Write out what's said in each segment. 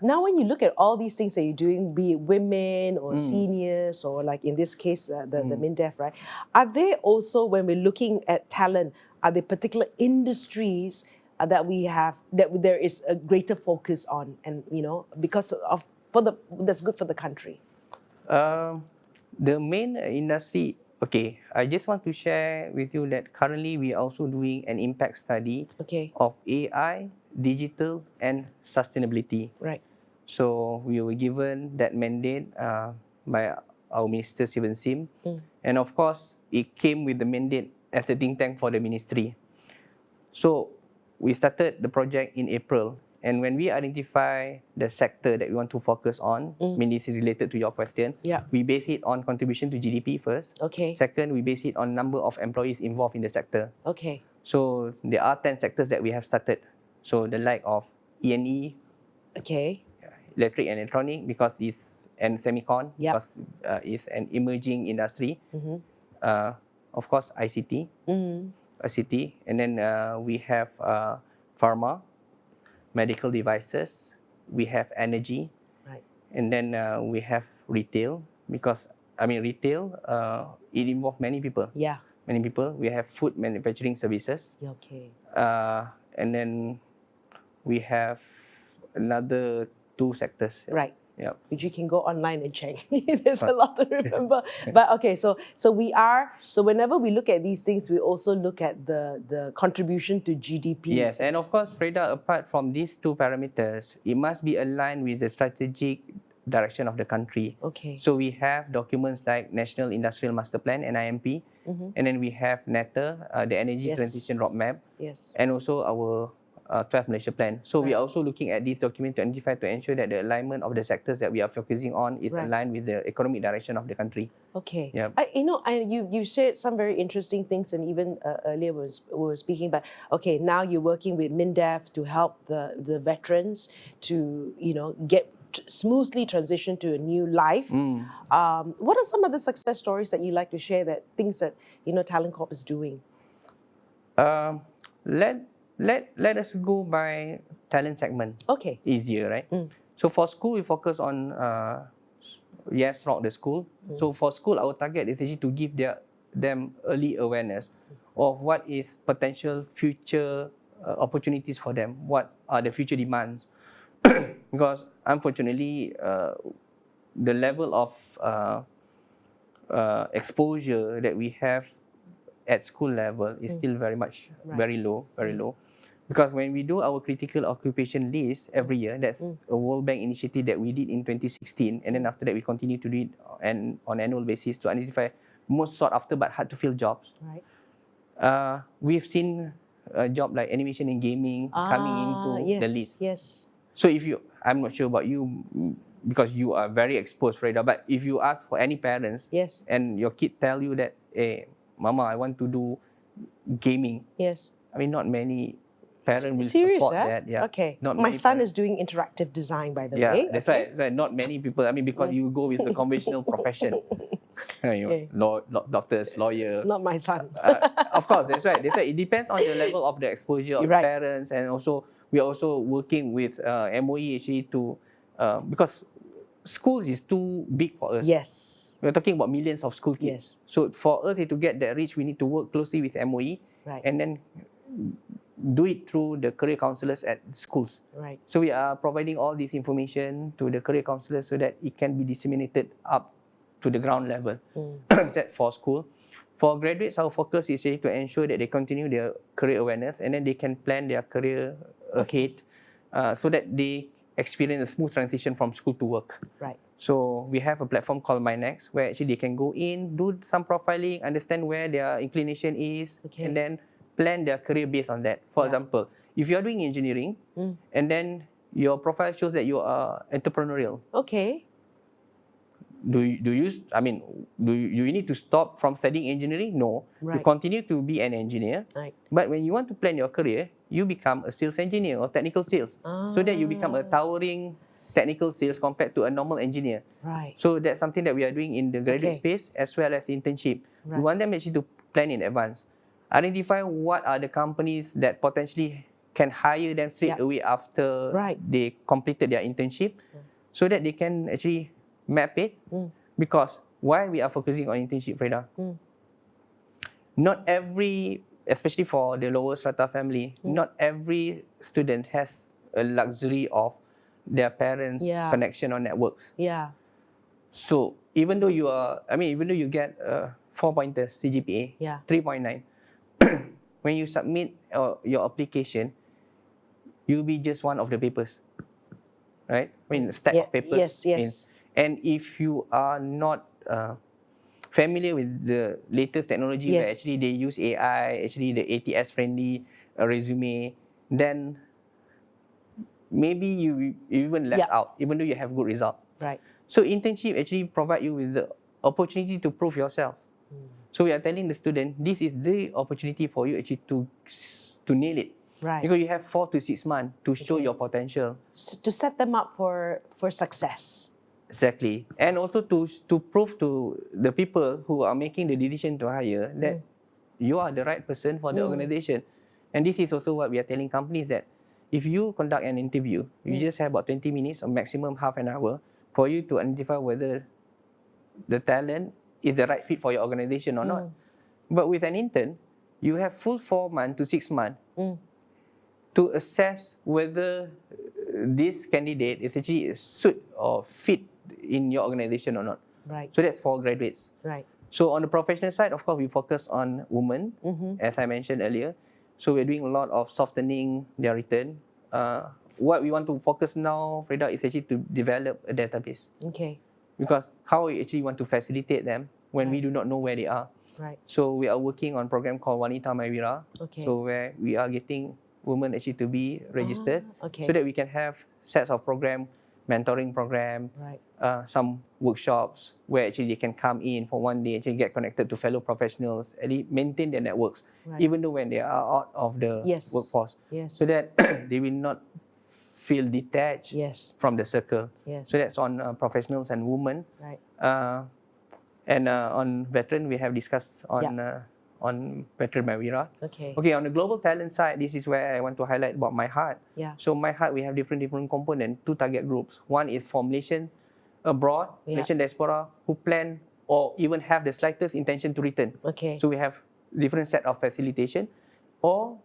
Now, when you look at all these things that you're doing, be it women or seniors, or like in this case, the MINDEF, right? Are there also, when we're looking at talent, are there particular industries that we have, that there is a greater focus on, and because of that's good for the country? The main industry, okay, I just want to share with you that currently we are also doing an impact study of AI, digital, and sustainability. Right. So we were given that mandate by our Minister Sivan Sim. And of course, it came with the mandate as a think tank for the ministry. So we started the project in April. And when we identify the sector that we want to focus on, I mean, this is related to your question, we base it on contribution to GDP first. Second, we base it on number of employees involved in the sector. So there are 10 sectors that we have started. So the like of E&E, electric and electronic, because it's, and semicon, because it's an emerging industry. Of course, ICT, and then we have pharma, medical devices, we have energy, and then we have retail, because retail, it involves many people. Many people. We have food manufacturing services. And then we have another 2 sectors. Which you can go online and check. There's a lot to remember. But okay, so whenever we look at these things, we also look at the contribution to GDP. Yes, and of course, Freda, apart from these 2 parameters, it must be aligned with the strategic direction of the country. So we have documents like National Industrial Master Plan, NIMP, and then we have NETA, the Energy Transition Roadmap, and also our 12 Malaysia Plan. So we are also looking at this document to identify, to ensure that the alignment of the sectors that we are focusing on is aligned with the economic direction of the country. You shared some very interesting things, and even earlier we were speaking about, now you're working with MINDEF to help the veterans to get smoothly transition to a new life. What are some of the success stories that you like to share, that things that TalentCorp is doing? Let us go by talent segment. Easier, right? So for school, we focus on rock the school. So for school, our target is actually to give them early awareness of what is potential future opportunities for them. What are the future demands? Because unfortunately, the level of exposure that we have at school level is still very much very low. Because when we do our critical occupation list every year, that's a World Bank initiative that we did in 2016, and then after that we continue to do it on annual basis to identify most sought after but hard to fill jobs. We've seen a job like animation and gaming coming into the list. So I'm not sure about you, because you are very exposed, Freda, but if you ask for any parents, and your kid tell you that, hey, Mama, I want to do gaming. Not many parents will support that. My son is doing interactive design, by the way. That's right. Not many people. Because you go with the conventional profession. Doctors, lawyer. Not my son. Of course, that's right. It depends on the level of the exposure of parents, and also we are also working with MOE actually to, because schools is too big for us. We're talking about millions of school kids. So for us to get that reach, we need to work closely with MOE, and then do it through the career counsellors at schools. So we are providing all this information to the career counsellors so that it can be disseminated up to the ground level. That's for school. For graduates, our focus is to ensure that they continue their career awareness, and then they can plan their career ahead, so that they experience a smooth transition from school to work. So we have a platform called MyNex, where actually they can go in, do some profiling, understand where their inclination is, and then plan their career based on that. For example, if you are doing engineering, and then your profile shows that you are entrepreneurial. Do you need to stop from studying engineering? No. You continue to be an engineer. But when you want to plan your career, you become a sales engineer or technical sales, so that you become a towering technical sales compared to a normal engineer. So that's something that we are doing in the graduate space as well as internship. We want them actually to plan in advance. Identify what are the companies that potentially can hire them straight Yeah. away after Right. they completed their internship, so that they can actually map it. Because why we are focusing on internship, Freda? Not every, especially for the lower strata family, not every student has a luxury of their parents' Yeah. connection or networks. Yeah. So even though even though you get 4 pointers CGPA, Yeah. 3.9, when you submit your application, you'll be just one of the papers, right? I mean, a stack Yeah. of papers. Yes. Yes. And if you are not familiar with the latest technology, where Yes. actually they use AI, actually the ATS friendly resume, then maybe you even left Yeah. out, even though you have good result. Right. So internship actually provide you with the opportunity to prove yourself. So we are telling the student, this is the opportunity for you actually to nail it. Right. Because you have 4 to 6 months to show Okay. your potential. To set them up for success. Exactly. And also to prove to the people who are making the decision to hire that you are the right person for the organization. And this is also what we are telling companies, that if you conduct an interview, you just have about 20 minutes or maximum half an hour for you to identify whether the talent is the right fit for your organization or not. But with an intern, you have full 4 months to 6 months to assess whether this candidate is actually suit or fit in your organization or not. Right. So that's for graduates. Right. So on the professional side, of course, we focus on women, as I mentioned earlier. So we're doing a lot of softening their return. What we want to focus now, Freda, is actually to develop a database. Okay. Because how we actually want to facilitate them when we Right. do not know where they are. Right. So we are working on a program called Wanita Maiwira. Okay. So where we are getting women actually to be registered, okay. so that we can have sets of program, mentoring program, Right. some workshops where actually they can come in for one day, actually get connected to fellow professionals, and maintain their networks, Right. even though when they are out of the Yes. workforce, Yes. so that they will not feel detached Yes. from the circle. Yes. So that's on professionals and women. Right. And on veteran, we have discussed on veteran Mawira. Okay. Okay, on the global talent side, this is where I want to highlight about My Heart. Yeah. So My Heart, we have different components, 2 target groups. One is for Malaysian abroad, Malaysian diaspora, who plan or even have the slightest intention to return. Okay. So we have different set of facilitation. Or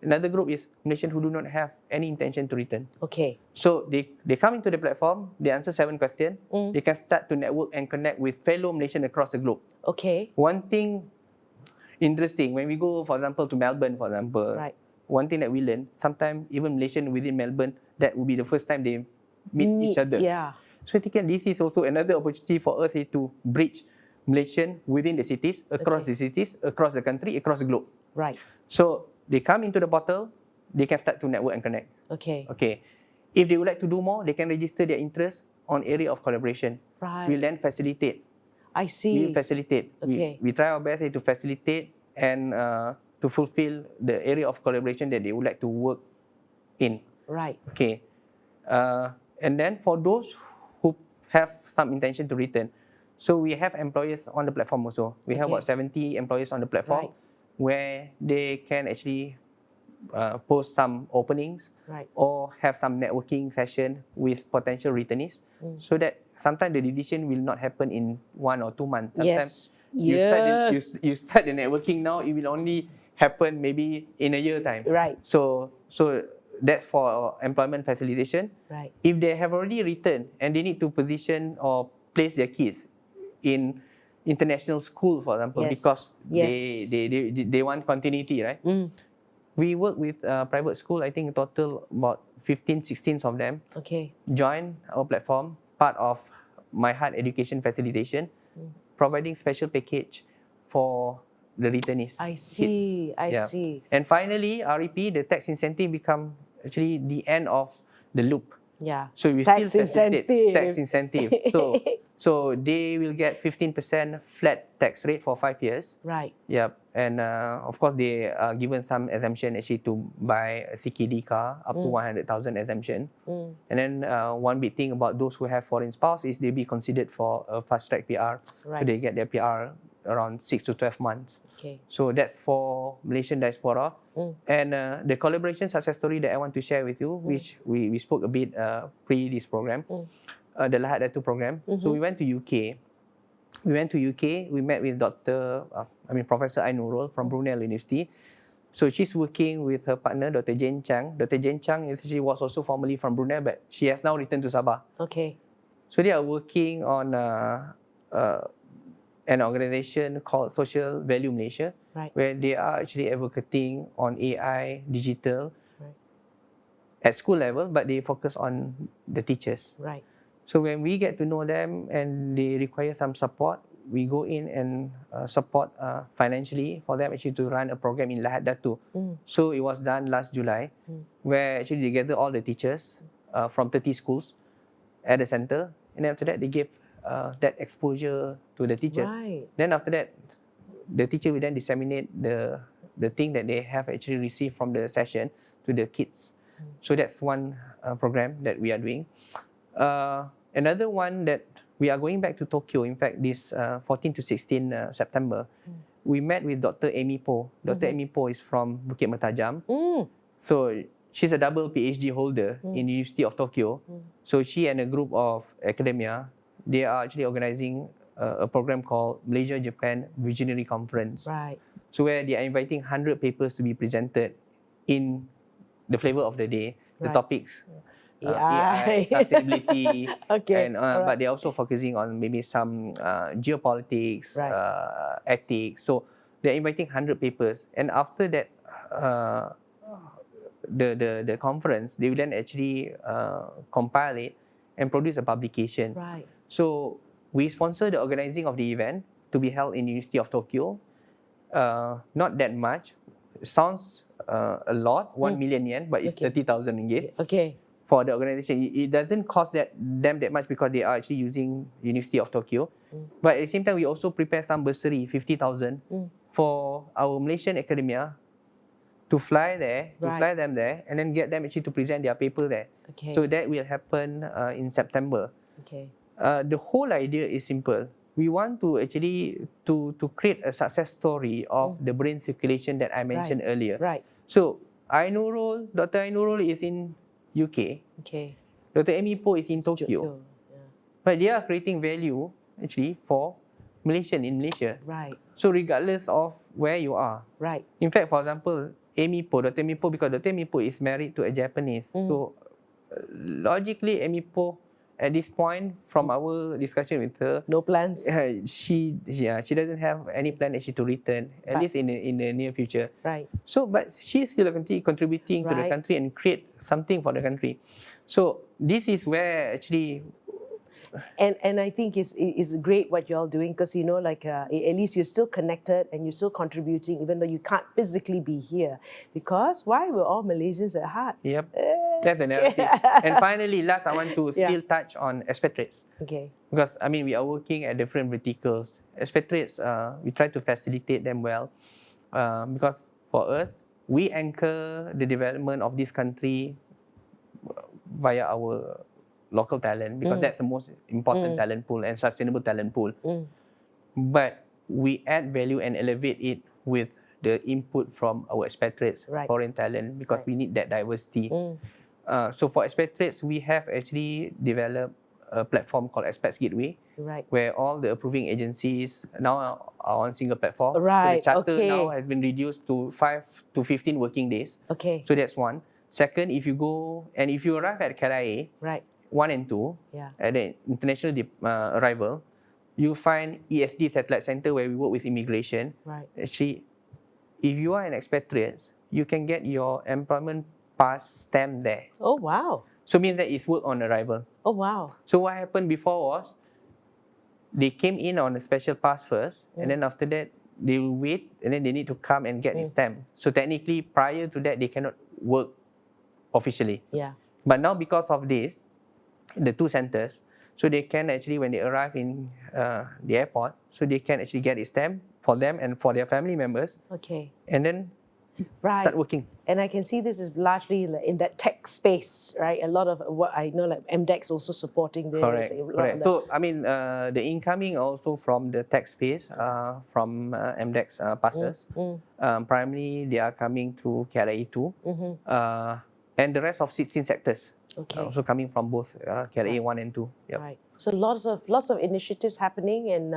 another group is Malaysian who do not have any intention to return. Okay. So they come into the platform, they answer 7 questions, they can start to network and connect with fellow Malaysians across the globe. Okay. One thing interesting, when we go, for example, to Melbourne, for example, Right. one thing that we learn, sometimes even Malaysian within Melbourne, that will be the first time they meet each other. Yeah. So I think this is also another opportunity for us to bridge Malaysian within the cities, across the cities, across the country, across the globe. Right. So they come into the portal, they can start to network and connect. Okay. Okay. If they would like to do more, they can register their interest on area of collaboration. Right. We'll then facilitate. I see. We facilitate. Okay. We try our best to facilitate and to fulfill the area of collaboration that they would like to work in. Right. Okay. And then for those who have some intention to return, so we have employers on the platform also. We have about 70 employers on the platform, Right. where they can actually post some openings, Right. or have some networking session with potential returnees, so that sometimes the decision will not happen in 1 or 2 months. Sometimes Yes. you start the networking now, it will only happen maybe in a year time. Right. So that's for employment facilitation. Right. If they have already returned and they need to position or place their kids in international school, for example, Yes. because Yes. they want continuity, right? We work with private school, I think in total about 15, 16 of them Okay. join our platform, part of My Heart Education Facilitation, providing special package for the returnees. I see. I Yeah. see. And finally, REP, the tax incentive become actually the end of the loop. Yeah. So we Tax still facilitate incentive. tax incentive. So they will get 15% flat tax rate for 5 years. Right. Yep. And of course, they are given some exemption actually to buy a CKD car, up to 100,000 exemption. And then one big thing about those who have foreign spouse is they be considered for a fast track PR. So Right. they get their PR around 6 to 12 months. Okay. So that's for Malaysian diaspora. And the collaboration success story that I want to share with you, which we spoke a bit pre this program, the Lahat Datu program. So we went to UK. We met with Professor Ainurul from Brunel University. So she's working with her partner, Dr. Jane Chang. Dr. Jane Chang, she was also formerly from Brunei, but she has now returned to Sabah. Okay. So they are working on an organization called Social Value Malaysia, Right. where they are actually advocating on AI, digital, Right. at school level, but they focus on the teachers. Right. So when we get to know them and they require some support, we go in and support financially for them actually to run a program in Lahat Datu. So it was done last July, where actually they gather all the teachers from 30 schools at the center, and then after that they give that exposure to the teachers. Right. Then after that, the teacher will then disseminate the thing that they have actually received from the session to the kids. So that's one program that we are doing. Another one that we are going back to Tokyo. In fact, this 14 to 16 September, we met with Dr. Amy Po. Dr. Amy Po is from Bukit Mertajam. So she's a double PhD holder in the University of Tokyo. So she and a group of academia, they are actually organizing a program called Malaysia-Japan Visionary Conference. Right. So where they are inviting 100 papers to be presented in the flavor of the day, the Right. topics. AI, sustainability, Okay. and Alright. but they're also focusing on maybe some geopolitics, Right. ethics. So they're inviting 100 papers, and after that, the conference, they will then actually compile it and produce a publication. Right. So we sponsor the organizing of the event to be held in the University of Tokyo. Not that much. It sounds a lot, 1 million yen, but it's Okay. 30,000 ringgit. Okay. For the organization. It doesn't cost them that much because they are actually using University of Tokyo. But at the same time, we also prepare some bursary, 50,000, for our Malaysian academia to fly there, to Right. fly them there, and then get them actually to present their paper there. Okay. So that will happen in September. Okay. The whole idea is simple. We want to actually to create a success story of the brain circulation that I mentioned earlier. Right. So Dr. Ainurul is in UK. Okay. Dr. Amy Po is in Tokyo. Yeah. But they are creating value actually for Malaysian in Malaysia. Right. So regardless of where you are. Right. In fact, for example, Dr. Amy Po, because Dr. Amy Po is married to a Japanese. So logically, Amy Po, at this point, from our discussion with her, No plans. she doesn't have any plan actually to return, at least in the near future. Right. So, but she is still contributing to the Right. country and create something for the country. So this is where actually, And I think it's great what you're all doing because at least you're still connected and you're still contributing even though you can't physically be here because why we're all Malaysians at heart. yep, that's the narrative. And finally, last, I want to still touch on expatriates. Okay. Because, we are working at different verticals. Expatriates, we try to facilitate them well. Because for us, we anchor the development of this country via our local talent, because that's the most important talent pool and sustainable talent pool. But we add value and elevate it with the input from our expatriates, Right. foreign talent, because we need that diversity. So for expatriates, we have actually developed a platform called Expats Gateway, Right. where all the approving agencies now are on single platform. Right, So the charter okay. now has been reduced to 5 to 15 working days. Okay. So that's one. Second, if you arrive at KLIA, Right. 1 and 2, Yeah. at the international arrival, you find ESD Satellite Center where we work with immigration. Right. Actually, if you are an expatriate, you can get your employment pass stamp there. Oh wow. So means that it's work on arrival. Oh wow. So what happened before was, they came in on a special pass first, and then after that, they will wait, and then they need to come and get the stamp. So technically, prior to that, they cannot work officially. Yeah. But now because of this, the two centers, so they can actually, when they arrive in the airport, so they can actually get a stamp for them and for their family members, Okay. and then Right. start working. And I can see this is largely in that tech space, right? A lot of what I know, like MDEX also supporting this. Correct, a lot of correct. the- So I mean, the incoming also from the tech space, from MDEX passes. Primarily, they are coming through KLA 2, and the rest of 16 sectors Okay. also coming from both KLA 1 and 2. Yep. Right. So lots of initiatives happening, and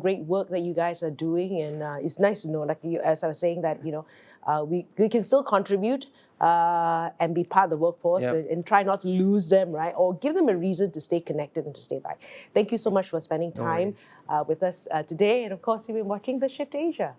great work that you guys are doing, and it's nice to know. Like you, as I was saying, that we can still contribute and be part of the workforce, Yep. and try not to lose them, right? Or give them a reason to stay connected and to stay back. Thank you so much for spending No time worries. with us today, and of course, you've been watching The Shift Asia.